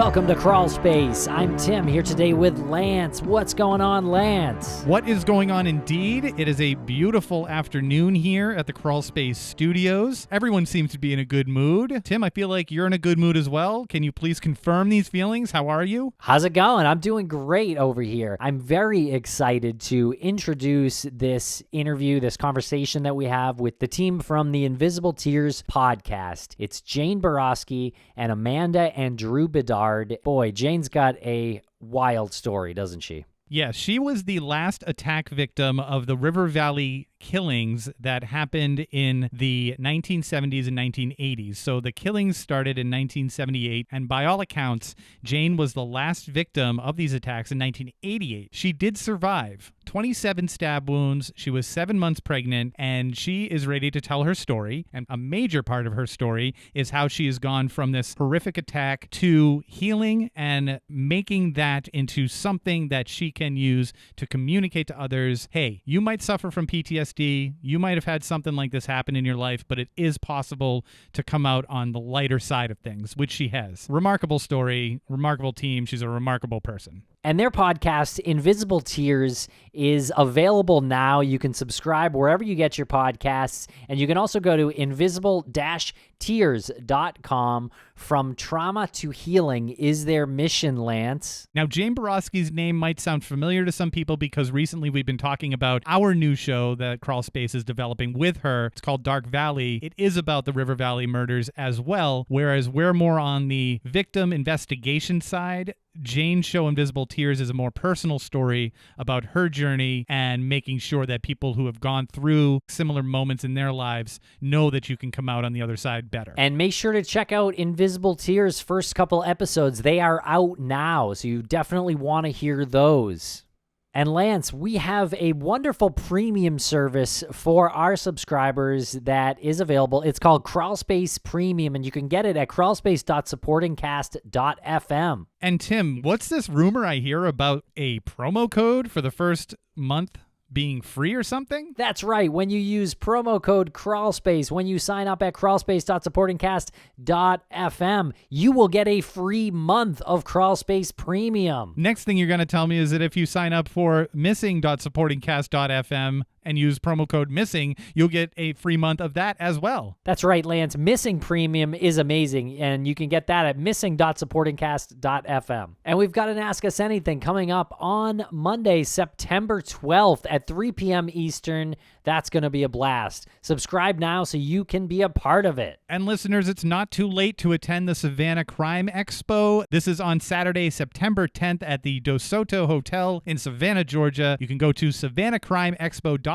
Welcome to Crawlspace. I'm Tim here today with Lance. What's going on, Lance? What is going on indeed? It is a beautiful afternoon here at the Crawlspace studios. Everyone seems to be in a good mood. Tim, I feel like you're in a good mood as well. Can you please confirm these feelings? How are you? How's it going? I'm doing great over here. I'm very excited to introduce this interview, this conversation that we have with the team from the Invisible Tears podcast. It's Jane Boroski and Amanda Andrew Bedard. Boy, Jane's got a wild story, doesn't she? Yeah, she was the last attack victim of the River Valley killings that happened in the 1970s and 1980s. So the killings started in 1978, and by all accounts, Jane was the last victim of these attacks in 1988. She did survive 27 stab wounds. She was 7 months pregnant, and she is ready to tell her story. And a major part of her story is how she has gone from this horrific attack to healing and making that into something that she can use to communicate to others. Hey, you might suffer from PTSD. You might have had something like this happen in your life, but it is possible to come out on the lighter side of things, which she has. Remarkable story, remarkable team. She's a remarkable person. And their podcast, Invisible Tears, is available now. You can subscribe wherever you get your podcasts, and you can also go to invisible-tears.com. From trauma to healing is their mission, Lance. Now, Jane Boroski's name might sound familiar to some people because recently we've been talking about our new show that Crawlspace is developing with her. It's called Dark Valley. It is about the River Valley murders as well, whereas we're more on the victim investigation side. Jane's show Invisible Tears is a more personal story about her journey and making sure that people who have gone through similar moments in their lives know that you can come out on the other side better. And make sure to check out Invisible Tears' first couple episodes. They are out now, so you definitely want to hear those. And Lance, we have a wonderful premium service for our subscribers that is available. It's called Crawlspace Premium, and you can get it at crawlspace.supportingcast.fm. And Tim, what's this rumor I hear about a promo code for the first month being free or something? That's right. When you use promo code Crawlspace, when you sign up at crawlspace.supportingcast.fm, you will get a free month of Crawlspace Premium. Next thing you're going to tell me is that if you sign up for missing.supportingcast.fm and use promo code MISSING, you'll get a free month of that as well. That's right, Lance. Missing Premium is amazing, and you can get that at missing.supportingcast.fm. And we've got an Ask Us Anything coming up on Monday, September 12th at 3 p.m. Eastern. That's going to be a blast. Subscribe now so you can be a part of it. And listeners, it's not too late to attend the Savannah Crime Expo. This is on Saturday, September 10th at the DeSoto Hotel in Savannah, Georgia. You can go to savannahcrimeexpo.com.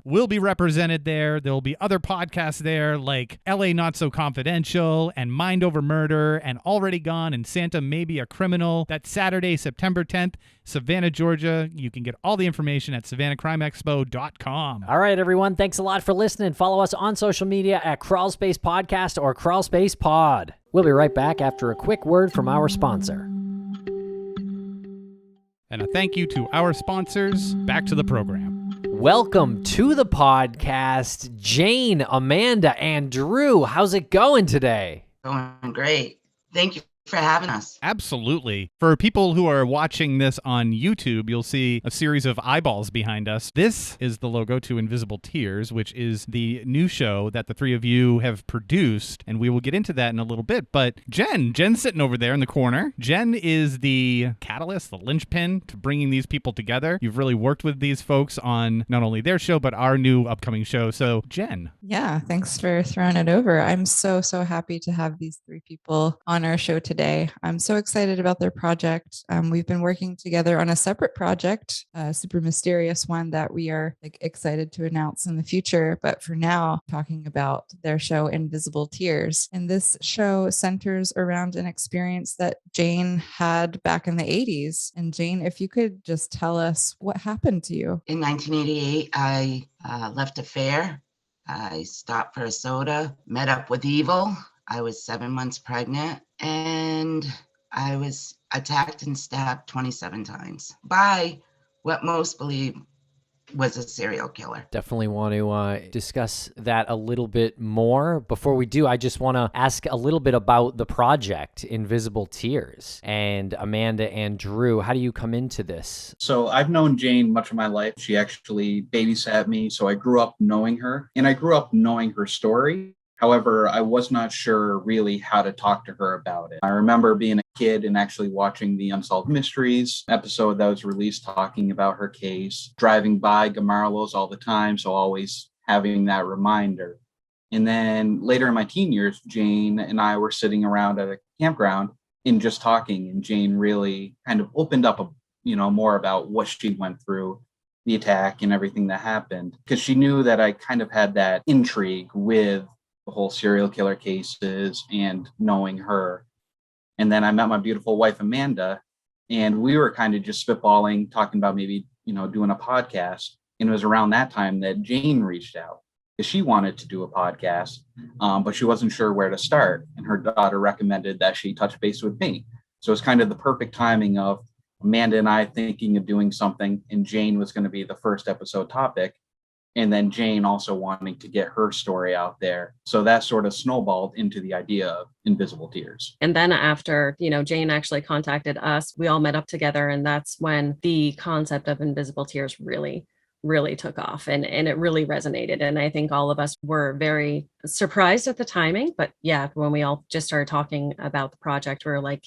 We'll be represented there. There'll be other podcasts there like LA Not So Confidential and Mind Over Murder and Already Gone and Santa May Be a Criminal. That's Saturday, September 10th, Savannah, Georgia. You can get all the information at savannahcrimeexpo.com. All right, everyone. Thanks a lot for listening. Follow us on social media at Crawlspace Podcast or Crawlspace Pod. We'll be right back after a quick word from our sponsor. And a thank you to our sponsors. Back to the program. Welcome to the podcast, Jane, Amanda, and Drew. How's it going today? Going great. Thank you for having us. Absolutely. For people who are watching this on YouTube, you'll see a series of eyeballs behind us. This is the logo to Invisible Tears, which is the new show that the three of you have produced, and we will get into that in a little bit. But Jen's sitting over there in the corner. Jen is the catalyst, the linchpin to bringing these people together. You've really worked with these folks on not only their show, but our new upcoming show. So, Jen. Yeah, thanks for throwing it over. I'm so happy to have these three people on our show today. I'm so excited about their project. We've been working together on a separate project, a super mysterious one that we are excited to announce in the future. But for now, talking about their show Invisible Tears. And this show centers around an experience that Jane had back in the 80s. And Jane, if you could just tell us what happened to you. In 1988, I left a fair. I stopped for a soda, met up with evil. I was 7 months pregnant, and I was attacked and stabbed 27 times by what most believe was a serial killer. Definitely want to discuss that a little bit more. Before we do, I just want to ask a little bit about the project Invisible Tears. And Amanda and Drew, how do you come into this? So I've known Jane much of my life. She actually babysat me, so I grew up knowing her, and I grew up knowing her story. However, I was not sure really how to talk to her about it. I remember being a kid and actually watching the Unsolved Mysteries episode that was released talking about her case, driving by Gamarlos all the time, so always having that reminder. And then later in my teen years, Jane and I were sitting around at a campground and just talking, and Jane really kind of opened up more about what she went through, the attack and everything that happened, because she knew that I kind of had that intrigue with the whole serial killer cases and knowing her. And then I met my beautiful wife, Amanda, and we were kind of just spitballing, talking about maybe, doing a podcast. And it was around that time that Jane reached out because she wanted to do a podcast, but she wasn't sure where to start. And her daughter recommended that she touch base with me. So it's kind of the perfect timing of Amanda and I thinking of doing something, and Jane was going to be the first episode topic. And then Jane also wanting to get her story out there. So that sort of snowballed into the idea of Invisible Tears. And then after, Jane actually contacted us, we all met up together. And that's when the concept of Invisible Tears really took off and it really resonated. And I think all of us were very surprised at the timing. But yeah, when we all just started talking about the project, we were like,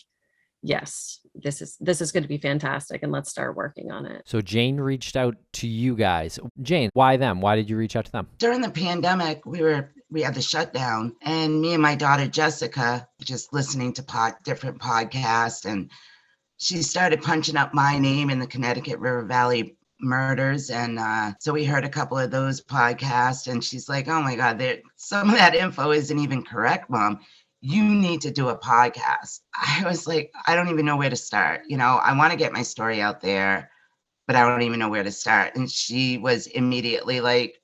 yes, this is going to be fantastic, and let's start working on it. So Jane reached out to you guys. Jane, why them? Why did you reach out to them? During the pandemic, we had the shutdown, and me and my daughter Jessica just listening to different podcasts, and she started punching up my name in the Connecticut River Valley murders, and so we heard a couple of those podcasts, and she's like, "Oh my God, some of that info isn't even correct, Mom. You need to do a podcast." I was like, I don't even know where to start. I want to get my story out there, but I don't even know where to start. And she was immediately like,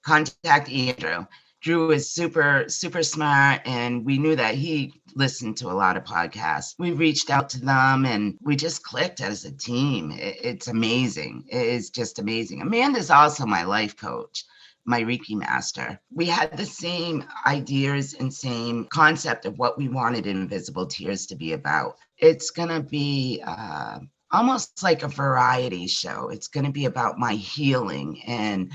contact Andrew. Drew is super, super smart. And we knew that he listened to a lot of podcasts. We reached out to them and we just clicked as a team. It's amazing. It is just amazing. Amanda's also my life coach, my Reiki master. We had the same ideas and same concept of what we wanted Invisible Tears to be about. It's going to be almost like a variety show. It's going to be about my healing and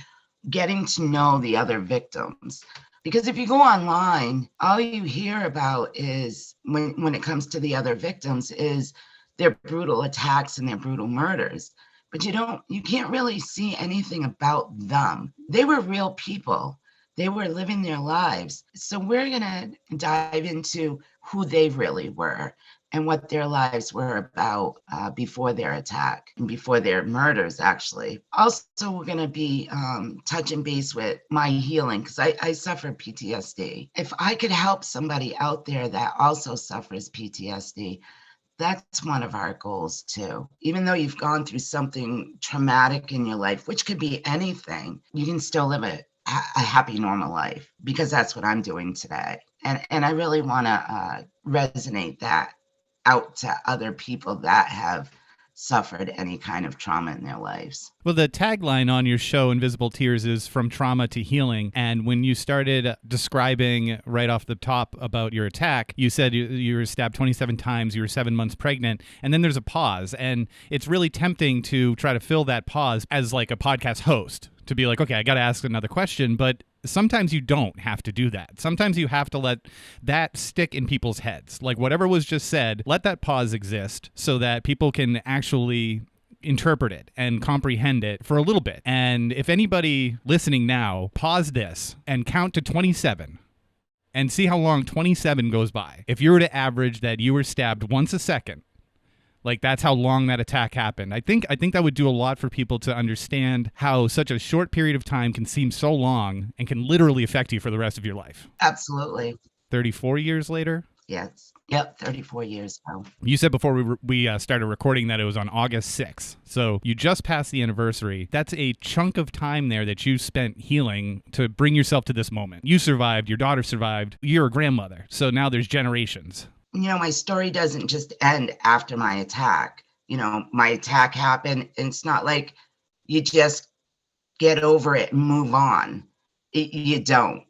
getting to know the other victims. Because if you go online, all you hear about is, when it comes to the other victims, is their brutal attacks and their brutal murders. But you can't really see anything about them. They were real people. They were living their lives. So we're going to dive into who they really were and what their lives were about before their attack and before their murders, actually. Also, we're going to be touching base with my healing, because I suffer PTSD. If I could help somebody out there that also suffers PTSD, that's one of our goals too. Even though you've gone through something traumatic in your life, which could be anything, you can still live a happy, normal life, because that's what I'm doing today. And I really want to resonate that out to other people that have suffered any kind of trauma in their lives. Well, the tagline on your show, Invisible Tears, is from trauma to healing. And when you started describing right off the top about your attack, you said you were stabbed 27 times, you were 7 months pregnant, and then there's a pause. And it's really tempting to try to fill that pause as like a podcast host, to be like, okay, I got to ask another question. But sometimes you don't have to do that. Sometimes you have to let that stick in people's heads. Like whatever was just said, let that pause exist so that people can actually interpret it and comprehend it for a little bit. And if anybody listening now, pause this and count to 27 and see how long 27 goes by. If you were to average that you were stabbed once a second, like that's how long that attack happened. I think that would do a lot for people to understand how such a short period of time can seem so long and can literally affect you for the rest of your life. Absolutely. 34 years later? Yes. Yep, 34 years ago. You said before we started recording that it was on August 6th. So you just passed the anniversary. That's a chunk of time there that you spent healing to bring yourself to this moment. You survived. Your daughter survived. You're a grandmother. So now there's generations. My story doesn't just end after my attack. My attack happened. And it's not like you just get over it and move on. You don't.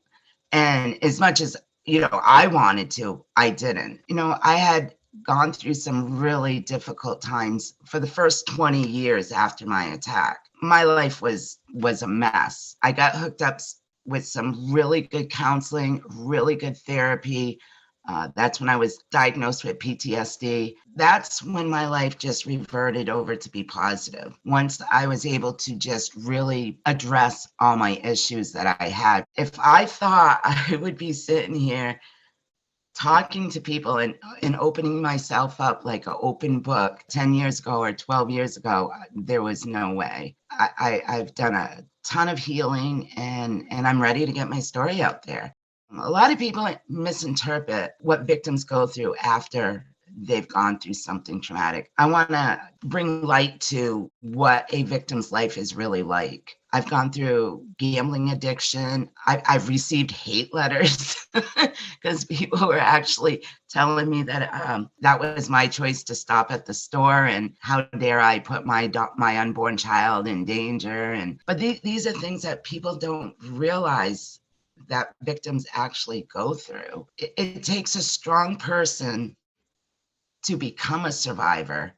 And as much as, I wanted to, I didn't. I had gone through some really difficult times for the first 20 years after my attack. My life was a mess. I got hooked up with some really good counseling, really good therapy. That's when I was diagnosed with PTSD. That's when my life just reverted over to be positive. Once I was able to just really address all my issues that I had. If I thought I would be sitting here talking to people and opening myself up like an open book 10 years ago or 12 years ago, there was no way. I've done a ton of healing and I'm ready to get my story out there. A lot of people misinterpret what victims go through after they've gone through something traumatic. I want to bring light to what a victim's life is really like. I've gone through gambling addiction. I've received hate letters because people were actually telling me that that was my choice to stop at the store, and how dare I put my unborn child in danger. But these are things that people don't realize that victims actually go through. It takes a strong person to become a survivor,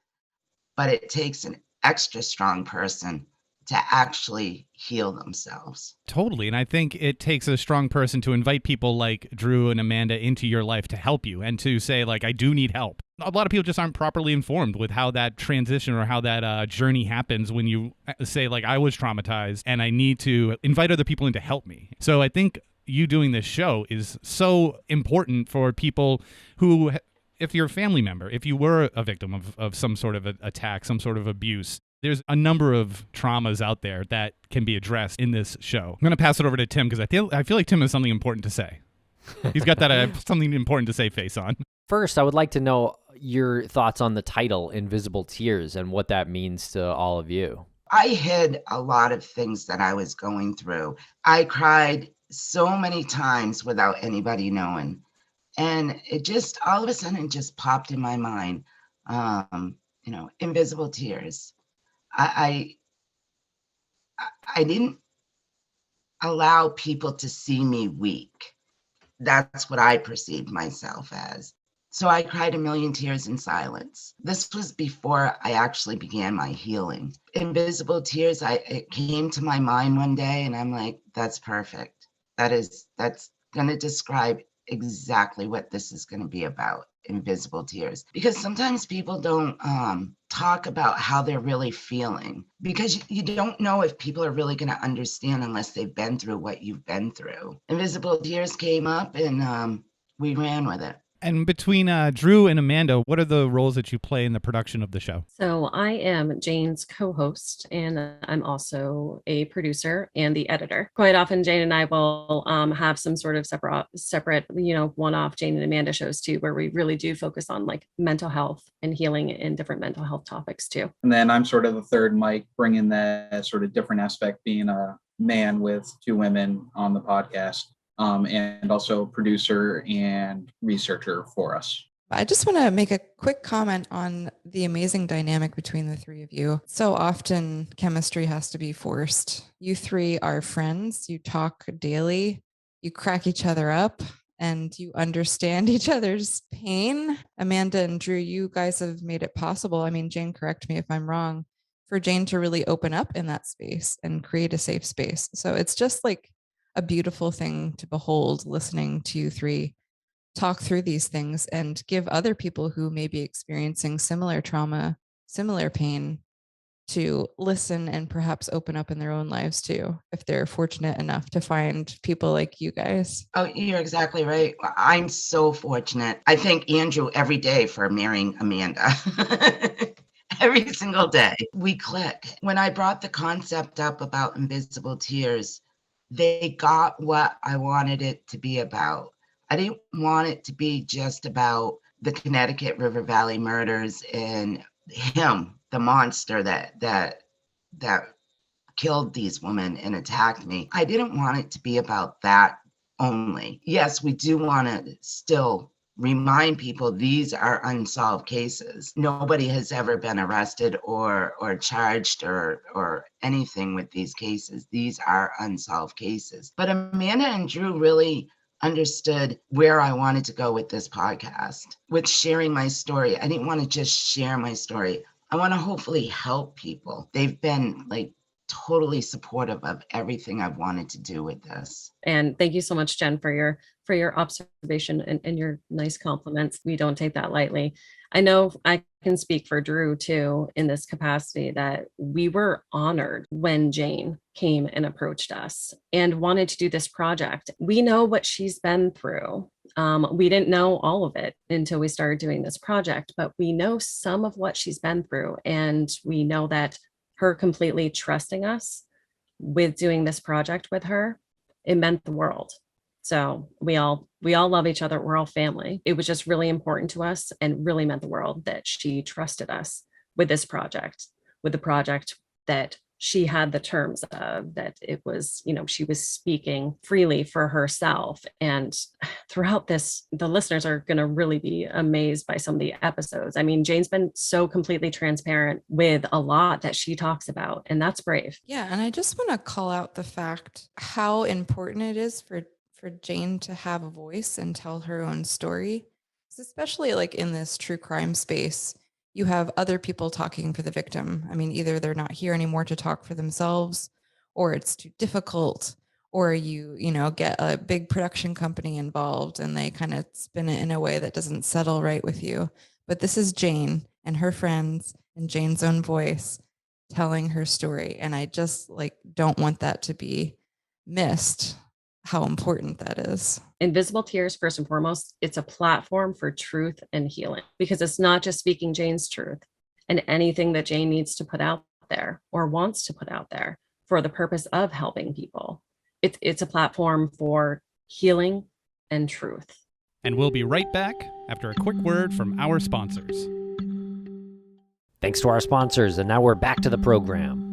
but it takes an extra strong person to actually heal themselves. Totally. And I think it takes a strong person to invite people like Drew and Amanda into your life to help you and to say, like, I do need help. A lot of people just aren't properly informed with how that transition or how that journey happens when you say, like, I was traumatized and I need to invite other people in to help me. So I think you doing this show is so important for people who, if you're a family member, if you were a victim of some sort of attack, some sort of abuse, there's a number of traumas out there that can be addressed in this show. I'm going to pass it over to Tim because I feel like Tim has something important to say. He's got that something important to say face on. First, I would like to know your thoughts on the title, Invisible Tears, and what that means to all of you. I hid a lot of things that I was going through. I cried so many times without anybody knowing. And it just, all of a sudden, it just popped in my mind, invisible tears. I didn't allow people to see me weak. That's what I perceived myself as. So I cried a million tears in silence. This was before I actually began my healing. Invisible tears, it came to my mind one day and I'm like, that's perfect. That's going to describe exactly what this is going to be about, invisible tears. Because sometimes people don't talk about how they're really feeling, because you don't know if people are really going to understand unless they've been through what you've been through. Invisible tears came up and we ran with it. And between Drew and Amanda, what are the roles that you play in the production of the show? So I am Jane's co-host, and I'm also a producer and the editor. Quite often, Jane and I will have some sort of separate, one-off Jane and Amanda shows too, where we really do focus on like mental health and healing and different mental health topics too. And then I'm sort of the third mic, bringing that sort of different aspect, being a man with two women on the podcast. And also producer and researcher for us. I just want to make a quick comment on the amazing dynamic between the three of you. So often chemistry has to be forced. You three are friends. You talk daily. You crack each other up and you understand each other's pain. Amanda and Drew, you guys have made it possible. I mean, Jane, correct me if I'm wrong, for Jane to really open up in that space and create a safe space. So it's just like a beautiful thing to behold, listening to you three talk through these things and give other people who may be experiencing similar trauma, similar pain, to listen and perhaps open up in their own lives too, if they're fortunate enough to find people like you guys. Oh, you're exactly right. I'm so fortunate. I thank Andrew every day for marrying Amanda. Every single day. We click. When I brought the concept up about invisible tears, they got what I wanted it to be about. I didn't want it to be just about the Connecticut River Valley murders and him, the monster that killed these women and attacked me. I didn't want it to be about that only. Yes, we do want to still remind people these are unsolved cases. Nobody has ever been arrested or charged or anything with these cases. These are unsolved cases. But Amanda and Drew really understood where I wanted to go with this podcast, with sharing my story. I didn't want to just share my story. I want to hopefully help people. They've been like totally supportive of everything I've wanted to do with this. And thank you so much, Jen, for your observation and your nice compliments. We don't take that lightly. I know I can speak for Drew too in this capacity, that we were honored when Jane came and approached us and wanted to do this project. We know what she's been through. We didn't know all of it until we started doing this project, but we know some of what she's been through. And we know that her completely trusting us with doing this project with her, it meant the world. So we all love each other. We're all family. It was just really important to us and really meant the world that she trusted us with this project, with the project that she had the terms of, that it was, she was speaking freely for herself. And throughout this, the listeners are going to really be amazed by some of the episodes. I mean, Jane's been so completely transparent with a lot that she talks about, and that's brave. Yeah. And I just want to call out the fact how important it is for Jane to have a voice and tell her own story, especially like in this true crime space. You have other people talking for the victim. I mean, either they're not here anymore to talk for themselves, or it's too difficult, or you get a big production company involved and they kind of spin it in a way that doesn't settle right with you. But this is Jane and her friends and Jane's own voice telling her story. And I just don't want that to be missed, how important that is. Invisible Tears, first and foremost, it's a platform for truth and healing, because it's not just speaking Jane's truth and anything that Jane needs to put out there or wants to put out there for the purpose of helping people. It's a platform for healing and truth. And we'll be right back after a quick word from our sponsors. Thanks to our sponsors, and now we're back to the program.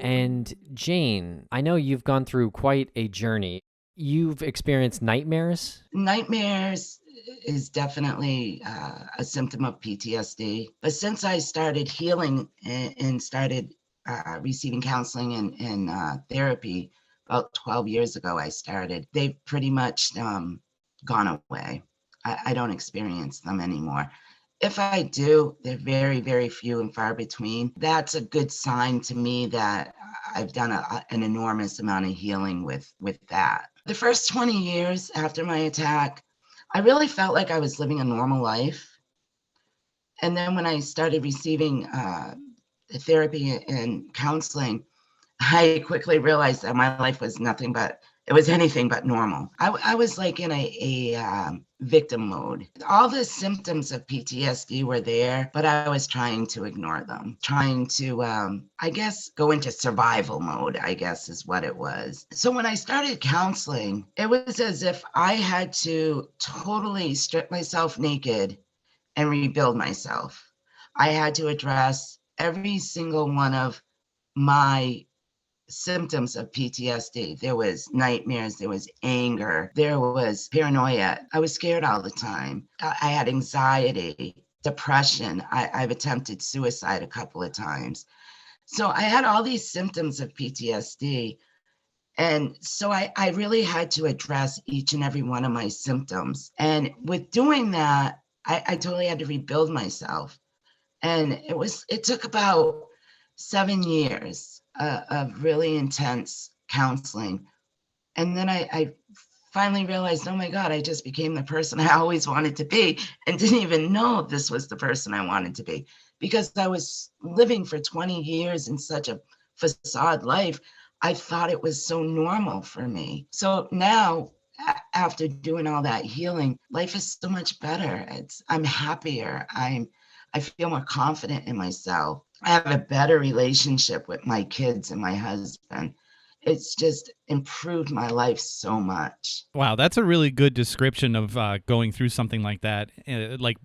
And Jane, I know you've gone through quite a journey. You've experienced nightmares? Nightmares is definitely a symptom of PTSD. But since I started healing and started receiving counseling and therapy about 12 years ago, they've pretty much gone away. I don't experience them anymore. If I do, they're very, very few and far between. That's a good sign to me that I've done an enormous amount of healing with that. The first 20 years after my attack, I really felt like I was living a normal life. And then when I started receiving therapy and counseling, I quickly realized that my life was anything but normal. I was like in a victim mode. All the symptoms of PTSD were there, but I was trying to ignore them, trying to, I guess, go into survival mode, I guess is what it was. So when I started counseling, it was as if I had to totally strip myself naked and rebuild myself. I had to address every single one of my symptoms of PTSD. There was nightmares, there was anger, there was paranoia. I was scared all the time. I had anxiety, depression. I've attempted suicide a couple of times. So I had all these symptoms of PTSD. And so I really had to address each and every one of my symptoms. And with doing that, I totally had to rebuild myself. And it took about 7 years of really intense counseling. And then I finally realized, oh my God, I just became the person I always wanted to be and didn't even know this was the person I wanted to be, because I was living for 20 years in such a facade life. I thought it was so normal for me. So now, after doing all that healing, life is so much better. I'm happier. I feel more confident in myself. I have a better relationship with my kids and my husband. It's just improved my life so much. Wow, that's a really good description of going through something like that, like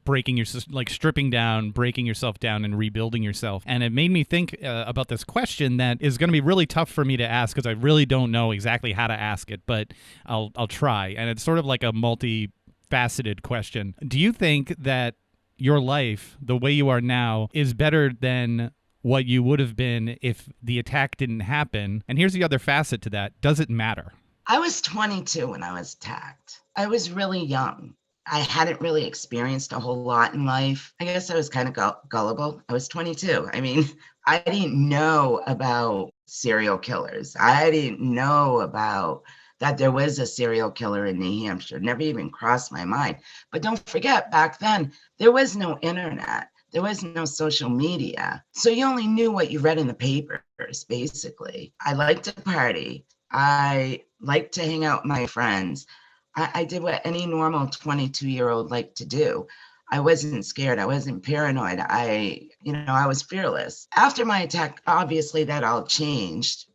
stripping down, breaking yourself down, and rebuilding yourself. And it made me think about this question that is going to be really tough for me to ask because I really don't know exactly how to ask it, but I'll try. And it's sort of like a multifaceted question. Do you think that your life, the way you are now, is better than what you would have been if the attack didn't happen? And here's the other facet to that. Does it matter? I was 22 when I was attacked. I was really young. I hadn't really experienced a whole lot in life. I guess I was kind of gullible. I was 22. I mean, I didn't know about serial killers. I didn't know about that there was a serial killer in New Hampshire. Never even crossed my mind. But don't forget, back then, there was no internet. There was no social media. So you only knew what you read in the papers, basically. I liked to party. I liked to hang out with my friends. I did what any normal 22-year-old liked to do. I wasn't scared. I wasn't paranoid. I was fearless. After my attack, obviously that all changed.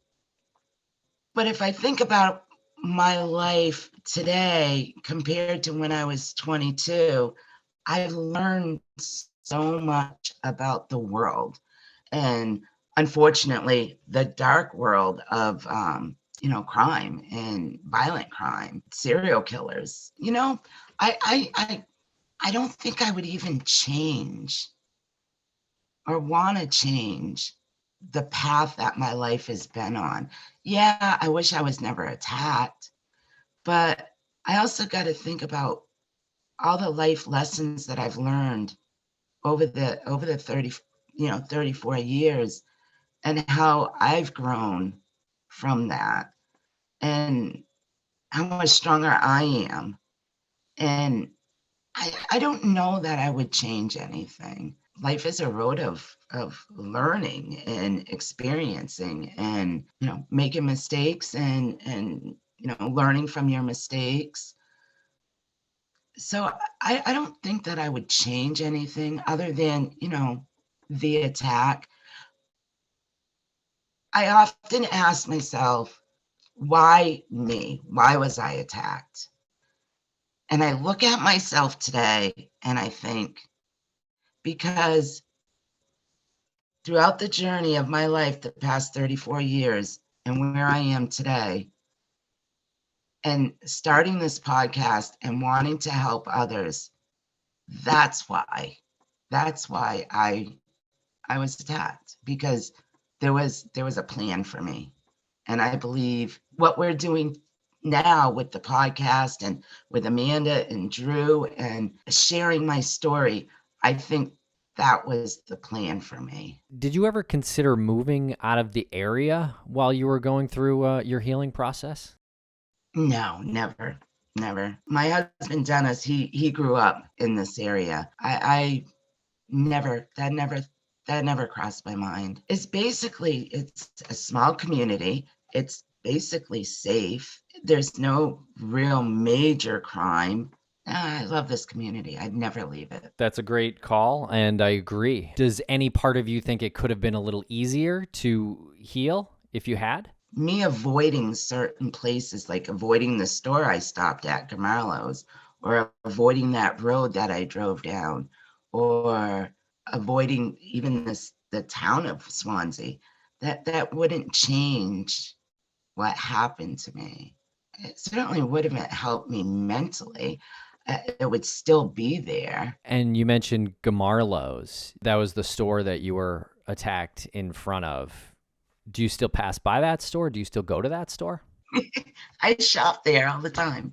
But if I think about my life today compared to when I was 22, I've learned so much about the world. And unfortunately, the dark world of crime and violent crime, serial killers. I don't think I would even change or want to change the path that my life has been on. Yeah, I wish I was never attacked, but I also got to think about all the life lessons that I've learned over the 34 years, and how I've grown from that, and how much stronger I am. And I don't know that I would change anything. Life is a road of learning and experiencing, and making mistakes and learning from your mistakes. So I don't think that I would change anything other than the attack. I often ask myself, why me? Why was I attacked? And I look at myself today and I think, because throughout the journey of my life, the past 34 years, and where I am today, and starting this podcast and wanting to help others, that's why I was attacked, because there was a plan for me. And I believe what we're doing now with the podcast and with Amanda and Drew and sharing my story, I think that was the plan for me. Did you ever consider moving out of the area while you were going through your healing process? No, never. My husband, Dennis, he grew up in this area. I never, that never crossed my mind. It's a small community. It's basically safe. There's no real major crime. I love this community. I'd never leave it. That's a great call, and I agree. Does any part of you think it could have been a little easier to heal if you had? Me avoiding certain places, like avoiding the store I stopped at, Gamarlo's, or avoiding that road that I drove down, or avoiding even the town of Swansea, that wouldn't change what happened to me. It certainly would have helped me mentally. It would still be there. And you mentioned Gamarlo's. That was the store that you were attacked in front of. Do you still pass by that store? Do you still go to that store? I shop there all the time.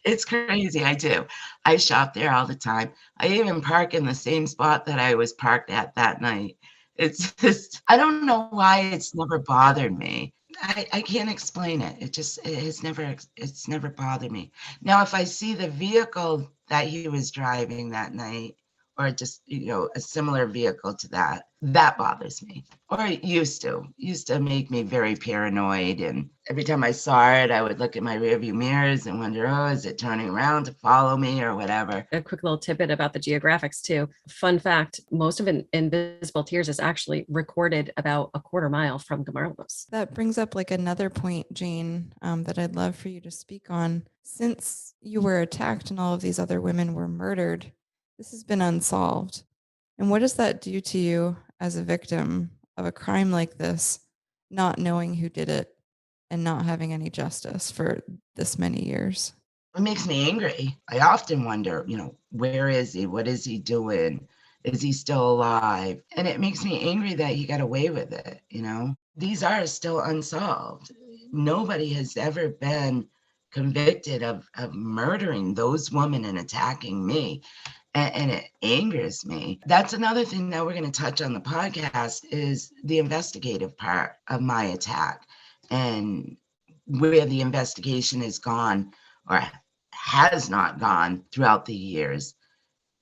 It's crazy. I do. I shop there all the time. I even park in the same spot that I was parked at that night. It's just, I don't know why it's never bothered me. I can't explain it. It's never bothered me. Now, if I see the vehicle that he was driving that night, or just, a similar vehicle to that bothers me. Or it used to make me very paranoid. And every time I saw it, I would look at my rearview mirrors and wonder, is it turning around to follow me or whatever? A quick little tidbit about the geographics too. Fun fact, most of Invisible Tears is actually recorded about a quarter mile from Gamarlos. That brings up another point, Jane, that I'd love for you to speak on. Since you were attacked and all of these other women were murdered, this has been unsolved. And what does that do to you as a victim of a crime like this, not knowing who did it and not having any justice for this many years? It makes me angry. I often wonder, where is he? What is he doing? Is he still alive? And it makes me angry that he got away with it. These are still unsolved. Nobody has ever been convicted of murdering those women and attacking me. And it angers me. That's another thing that we're going to touch on the podcast is the investigative part of my attack and where the investigation has gone or has not gone throughout the years,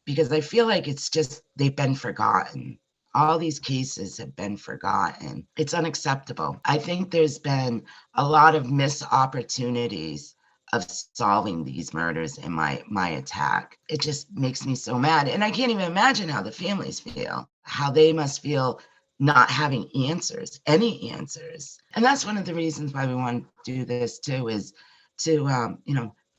because I feel like it's just they've been forgotten. All these cases have been forgotten. It's unacceptable. I think there's been a lot of missed opportunities of solving these murders in my attack. It just makes me so mad. And I can't even imagine how the families feel, how they must feel not having answers, any answers. And that's one of the reasons why we want to do this too, is to,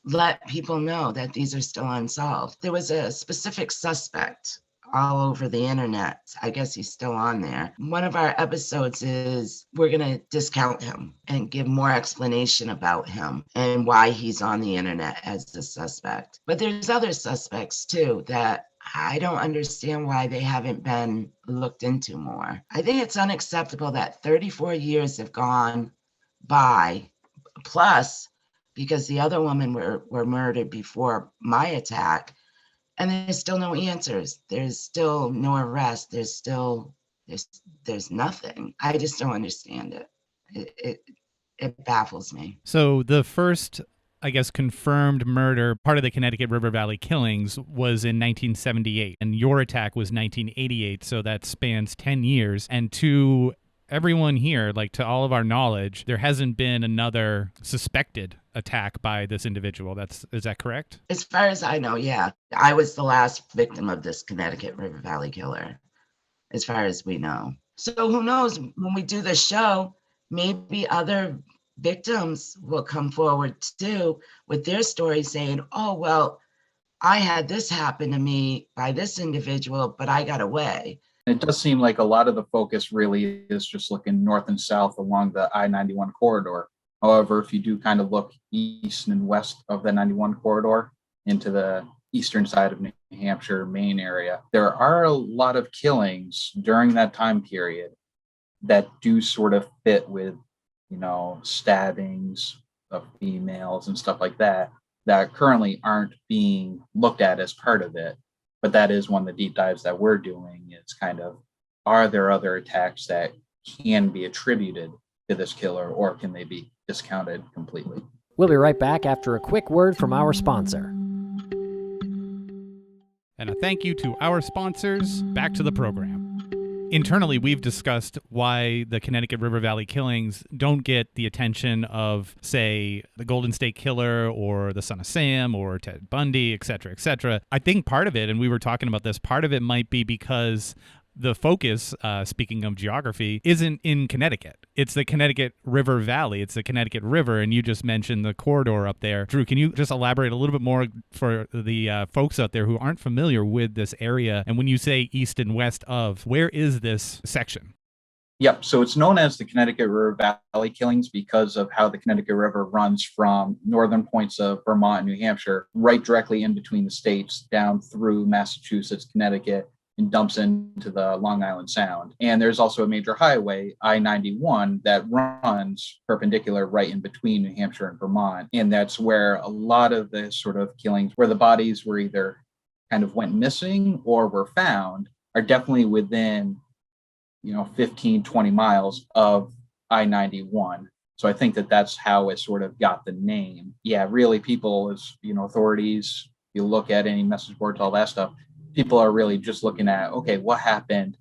let people know that these are still unsolved. There was a specific suspect all over the internet. I guess he's still on there. One of our episodes is we're going to discount him and give more explanation about him and why he's on the internet as the suspect. But there's other suspects too that I don't understand why they haven't been looked into more. I think it's unacceptable that 34 years have gone by, plus, because the other women were murdered before my attack, and there's still no answers. There's still no arrest. There's nothing. I just don't understand it. It baffles me. So the first, I guess, confirmed murder, part of the Connecticut River Valley killings, was in 1978, and your attack was 1988, so that spans 10 years. And to everyone here, like to all of our knowledge, there hasn't been another suspected attack by this individual. Is that correct? As far as I know, yeah. I was the last victim of this Connecticut River Valley killer, as far as we know. So who knows, when we do the show, maybe other victims will come forward too with their story saying, oh, well, I had this happen to me by this individual, but I got away. It does seem like a lot of the focus really is just looking north and south along the I-91 corridor. However, if you do kind of look east and west of the 91 corridor into the eastern side of New Hampshire, Maine area, there are a lot of killings during that time period that do sort of fit with, stabbings of females and stuff like that currently aren't being looked at as part of it. But that is one of the deep dives that we're doing, is kind of, are there other attacks that can be attributed to this killer, or can they be discounted completely? We'll be right back after a quick word from our sponsor. And a thank you to our sponsors. Back to the program. Internally, we've discussed why the Connecticut River Valley killings don't get the attention of, say, the Golden State Killer or the Son of Sam or Ted Bundy, et cetera, et cetera. I think part of it, and we were talking about this, part of it might be because the focus, speaking of geography, isn't in Connecticut. It's the Connecticut River Valley. It's the Connecticut River, and you just mentioned the corridor up there. Drew, can you just elaborate a little bit more for the folks out there who aren't familiar with this area? And when you say east and west of, where is this section? Yep. So it's known as the Connecticut River Valley killings because of how the Connecticut River runs from northern points of Vermont and New Hampshire, right directly in between the states, down through Massachusetts, Connecticut, and dumps into the Long Island Sound. And there's also a major highway, I-91, that runs perpendicular right in between New Hampshire and Vermont. And that's where a lot of the sort of killings where the bodies were either kind of went missing or were found are definitely within, 15, 20 miles of I-91. So I think that that's how it sort of got the name. Yeah, really people, as authorities, you look at any message boards, all that stuff, people are really just looking at, okay, what happened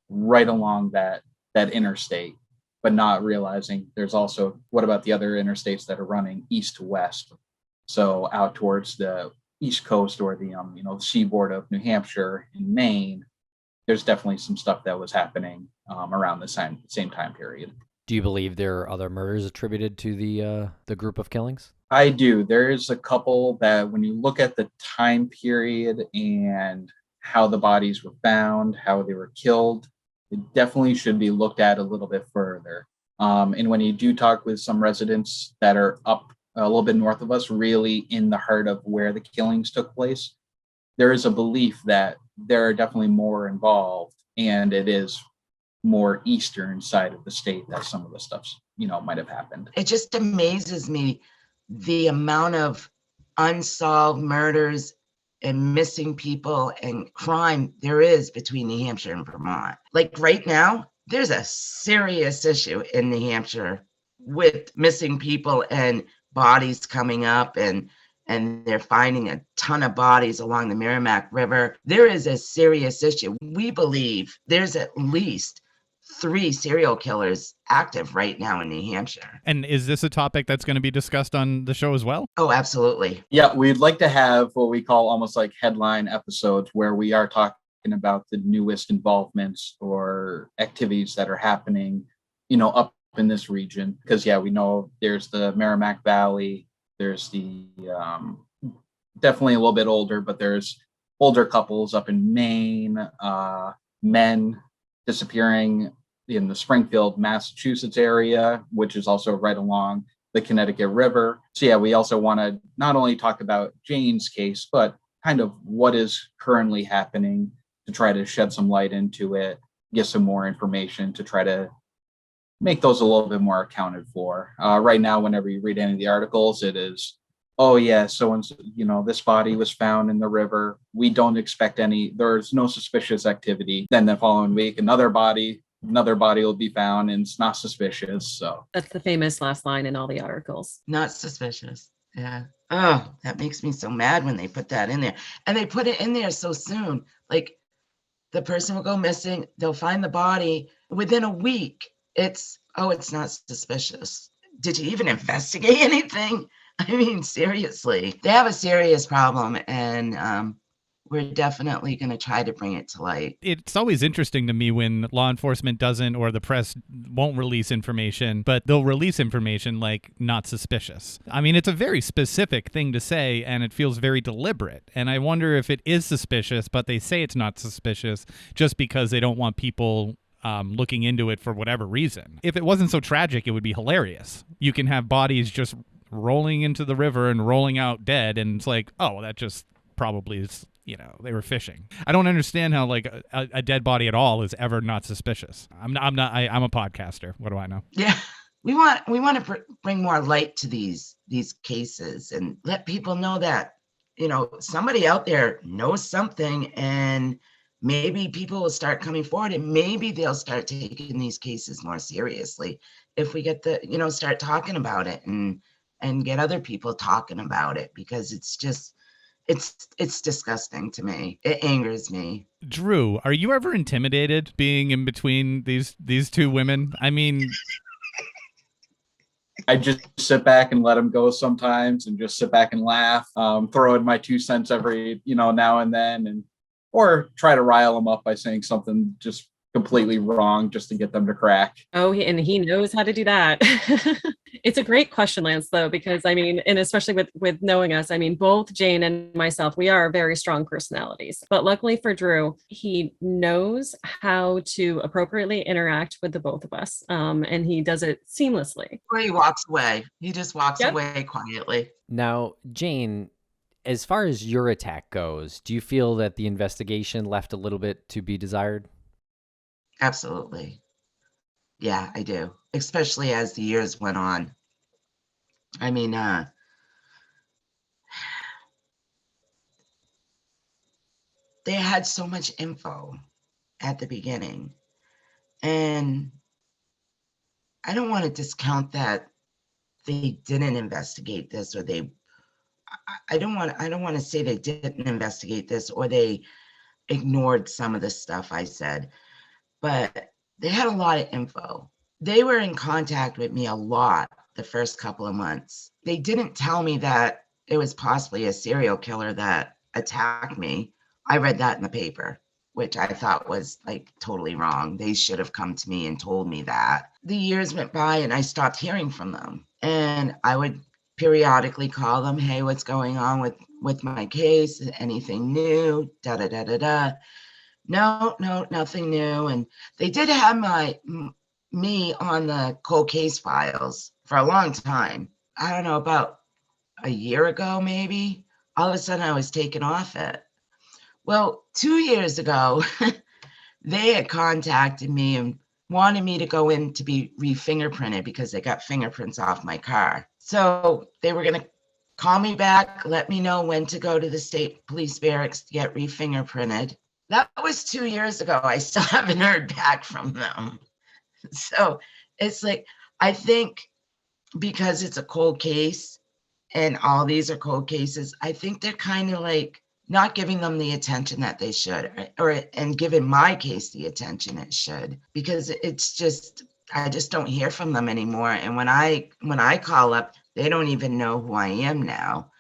right along that interstate, but not realizing there's also, what about the other interstates that are running east to west? So out towards the East Coast or the seaboard of New Hampshire and Maine, there's definitely some stuff that was happening around the same time period. Do you believe there are other murders attributed to the group of killings? I do. There's a couple that when you look at the time period and how the bodies were found, how they were killed, it definitely should be looked at a little bit further. And when you do talk with some residents that are up a little bit north of us, really in the heart of where the killings took place, there is a belief that there are definitely more involved, and it is more eastern side of the state that some of the stuff's, might have happened. It just amazes me the amount of unsolved murders and missing people and crime there is between New Hampshire and Vermont. Like right now, there's a serious issue in New Hampshire with missing people and bodies coming up, and they're finding a ton of bodies along the Merrimack River. There is a serious issue. We believe there's at least 3 serial killers active right now in New Hampshire. And is this a topic that's going to be discussed on the show as well? Oh, absolutely. Yeah, we'd like to have what we call almost like headline episodes where we are talking about the newest involvements or activities that are happening, up in this region. Because, we know there's the Merrimack Valley, there's the definitely a little bit older, but there's older couples up in Maine, men disappearing in the Springfield, Massachusetts area, which is also right along the Connecticut River. So we also want to not only talk about Jane's case, but kind of what is currently happening to try to shed some light into it, get some more information to try to make those a little bit more accounted for. Right now, whenever you read any of the articles, it is, oh yeah, this body was found in the river. We don't expect there's no suspicious activity. Then the following week, another body will be found, and it's not suspicious. So that's the famous last line in all the articles. Not suspicious. Yeah. Oh, that makes me so mad when they put that in there. And they put it in there so soon. Like the person will go missing, they'll find the body within a week. It's not suspicious. Did you even investigate anything? I mean, seriously, they have a serious problem, and we're definitely going to try to bring it to light. It's always interesting to me when law enforcement doesn't, or the press won't release information, but they'll release information like not suspicious. I mean, it's a very specific thing to say, and it feels very deliberate. And I wonder if it is suspicious, but they say it's not suspicious just because they don't want people looking into it for whatever reason. If it wasn't so tragic, it would be hilarious. You can have bodies just rolling into the river and rolling out dead, and it's like, oh, that just probably is, they were fishing. I don't understand how like a dead body at all is ever not suspicious. I'm a podcaster. What do I know? Yeah, we want to bring more light to these cases and let people know that somebody out there knows something, and maybe people will start coming forward, and maybe they'll start taking these cases more seriously if we get start talking about it and get other people talking about it, because it's just, it's disgusting to me. It angers me. Drew, are you ever intimidated being in between these two women? I mean, I just sit back and let them go sometimes, and just sit back and laugh, throw in my 2 cents every, now and then, or try to rile them up by saying something just completely wrong just to get them to crack. Oh, and he knows how to do that. It's a great question, Lance, though, because I mean, and especially with knowing us, I mean, both Jane and myself, we are very strong personalities. But luckily for Drew, he knows how to appropriately interact with the both of us. And he does it seamlessly. Or he walks away. He just walks away quietly. Now, Jane, as far as your attack goes, do you feel that the investigation left a little bit to be desired? Absolutely. Yeah, I do. Especially as the years went on. I mean, they had so much info at the beginning. And I don't want to discount that they didn't investigate this, or I don't want to say they didn't investigate this or they ignored some of the stuff I said. But they had a lot of info. They were in contact with me a lot the first couple of months. They didn't tell me that it was possibly a serial killer that attacked me. I read that in the paper, which I thought was like totally wrong. They should have come to me and told me that. The years went by and I stopped hearing from them. And I would periodically call them, hey, what's going on with my case? Anything new? Da-da-da-da-da. No, nothing new. And they did have me on the cold case files for a long time. I don't know, about a year ago, maybe, all of a sudden I was taken off it. Well, 2 years ago, they had contacted me and wanted me to go in to be re-fingerprinted because they got fingerprints off my car. So they were going to call me back, let me know when to go to the state police barracks to get re-fingerprinted. That was 2 years ago. I still haven't heard back from them. So it's like, I think because it's a cold case and all these are cold cases, I think they're kind of like not giving them the attention that they should, and giving my case the attention it should, because it's just, I just don't hear from them anymore. And when I call up, they don't even know who I am now.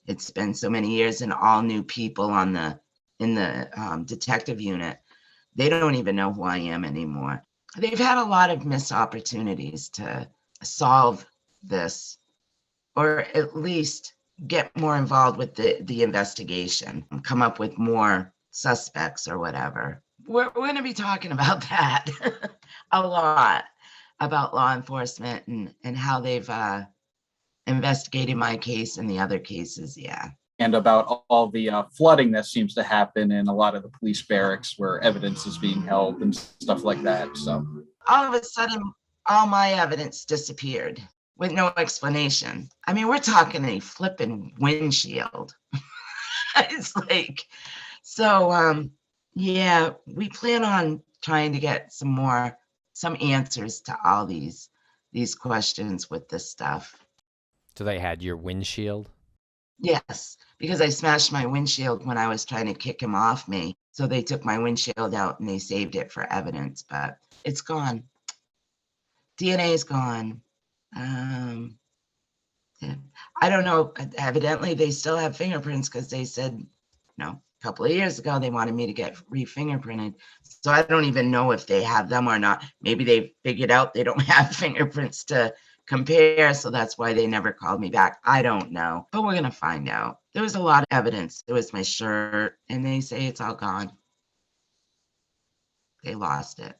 It's been so many years and all new people in the detective unit. They don't even know who I am anymore. They've had a lot of missed opportunities to solve this, or at least get more involved with the investigation, come up with more suspects or whatever. We're going to be talking about that a lot, about law enforcement and how they've investigated my case and the other cases. Yeah. And about all the flooding that seems to happen in a lot of the police barracks where evidence is being held and stuff like that. So all of a sudden, all my evidence disappeared with no explanation. I mean, we're talking a flipping windshield. It's like, so yeah, we plan on trying to get some answers to all these questions with this stuff. So they had your windshield? Yes, because I smashed my windshield when I was trying to kick him off me. So they took my windshield out and they saved it for evidence, but it's gone. DNA is gone. Yeah. I don't know. Evidently, they still have fingerprints because they said, a couple of years ago, they wanted me to get re-fingerprinted. So I don't even know if they have them or not. Maybe they figured out they don't have fingerprints to compare, so that's why they never called me back. I don't know, but we're going to find out. There was a lot of evidence. There was my shirt, and they say it's all gone. They lost it.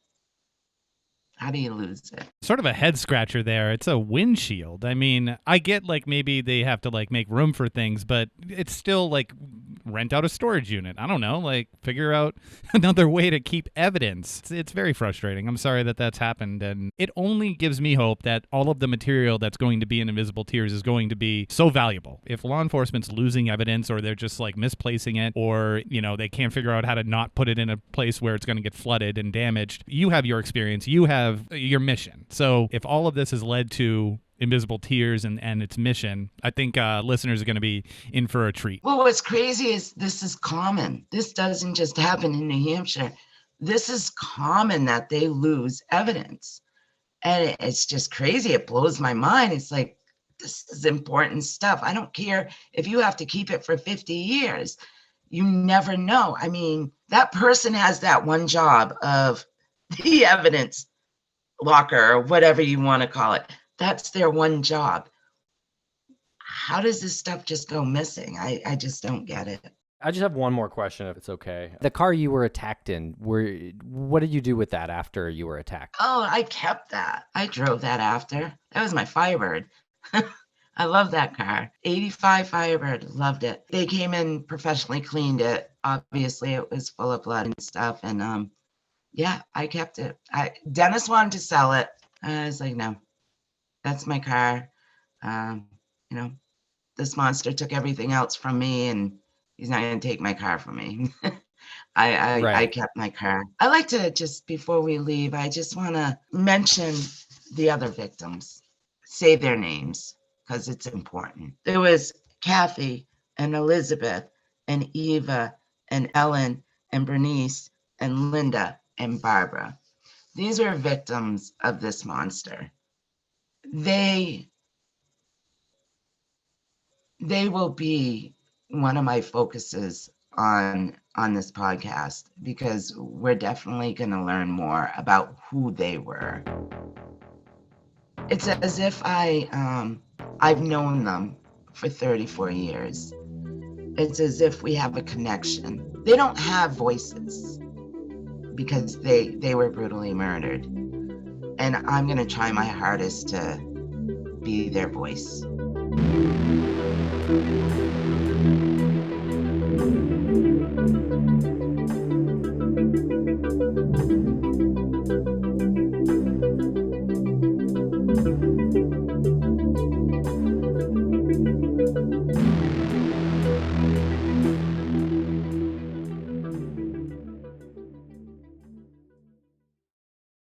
How do you lose it? Sort of a head scratcher there. It's a windshield. I mean, I get like maybe they have to like make room for things, but it's still like rent out a storage unit. I don't know, like figure out another way to keep evidence. It's very frustrating. I'm sorry that that's happened. And it only gives me hope that all of the material that's going to be in Invisible Tears is going to be so valuable. If law enforcement's losing evidence or they're just like misplacing it, or, they can't figure out how to not put it in a place where it's going to get flooded and damaged, you have your experience, you have your mission. So if all of this has led to Invisible Tears and its mission, I think listeners are going to be in for a treat. Well, what's crazy is this is common. This doesn't just happen in New Hampshire. This is common that they lose evidence. And it's just crazy. It blows my mind. It's like, this is important stuff. I don't care if you have to keep it for 50 years. You never know. I mean, that person has that one job of the evidence locker or whatever you want to call it. That's their one job. How does this stuff just go missing? I just don't get it. I just have one more question, if it's okay. The car you were attacked in, what did you do with that after you were attacked? Oh, I kept that. I drove that after. That was my Firebird. I love that car. 85 Firebird. Loved it. They came in, professionally cleaned it. Obviously, it was full of blood and stuff. And yeah, I kept it. Dennis wanted to sell it. I was like, no, that's my car. This monster took everything else from me, and he's not going to take my car from me. I kept my car. I like to just, before we leave, I just want to mention the other victims, say their names, because it's important. There was Kathy and Elizabeth and Eva and Ellen and Bernice and Linda and Barbara. These were victims of this monster. They will be one of my focuses on this podcast, because we're definitely going to learn more about who they were. It's as if I've known them for 34 years. It's as if we have a connection. They don't have voices because they were brutally murdered. And I'm going to try my hardest to be their voice.